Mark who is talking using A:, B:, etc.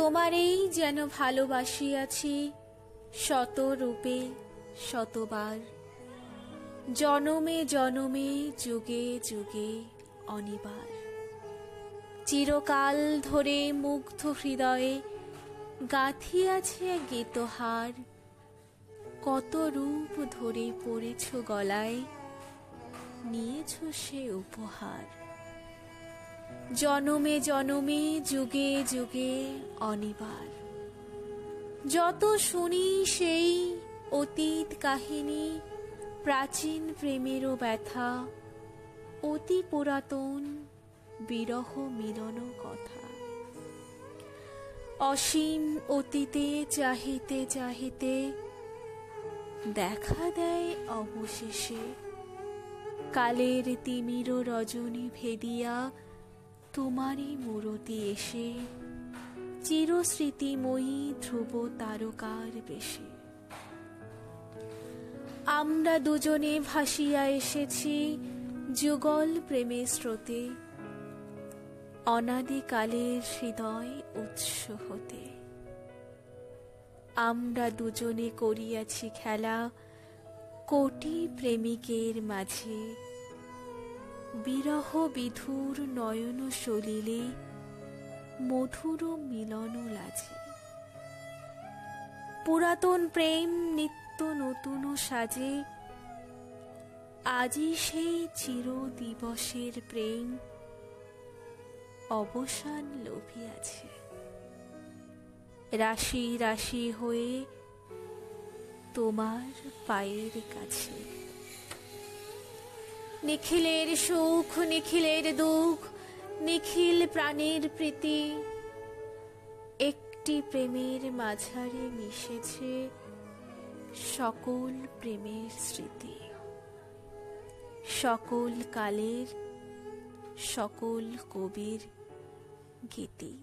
A: তোমারেই যেন ভালোবাসিয়াছি শত রূপে শতবার, জনমে জনমে যুগে যুগে অনিবার। চিরকাল ধরে মুগ্ধ হৃদয়ে গাঁথিয়াছে এক গীতহার, কত রূপ ধরে পড়েছ গলায়, নিয়েছ সে উপহার। জনমে জনমে যুগে যুগে অনিবার। যত শুনি সেই অতীত কাহিনী, প্রাচীন প্রেমেরও ব্যথা, অতি পুরাতন বিরহ মিলন কথা। অসীম অতীতে চাহিতে চাহিতে দেখা দেয় অবশেষে, কালের তিমির রজনী ভেদিয়া তোমারই মূরতি এসে, চিরস্মৃতিময়ী ধ্রুব তারকার বেশে। আমরা দুজনে ভাসিয়া এসেছি যুগল প্রেমের স্রোতে, অনাদিকালের হৃদয় উৎস হতে। আমরা দুজনে করিয়াছি খেলা কোটি প্রেমিকের মাঝে, বিরহ বিধুর নয়ন সলিলে মধুর মিলন লাজে। পুরাতন প্রেম নিত্য নতুন সাজে, আজি সেই চির দিবসের প্রেম অবসান লোভিয়াছে। রাশি রাশি হয়ে তোমার পায়ের কাছে। নিখিলের সুখ নিখিলের দুঃখ, নিখিল প্রাণের প্রীতি, একটি প্রেমের মাঝারে মিশেছে সকল প্রেমের স্মৃতি। সকল কালের সকল কবির গীতি।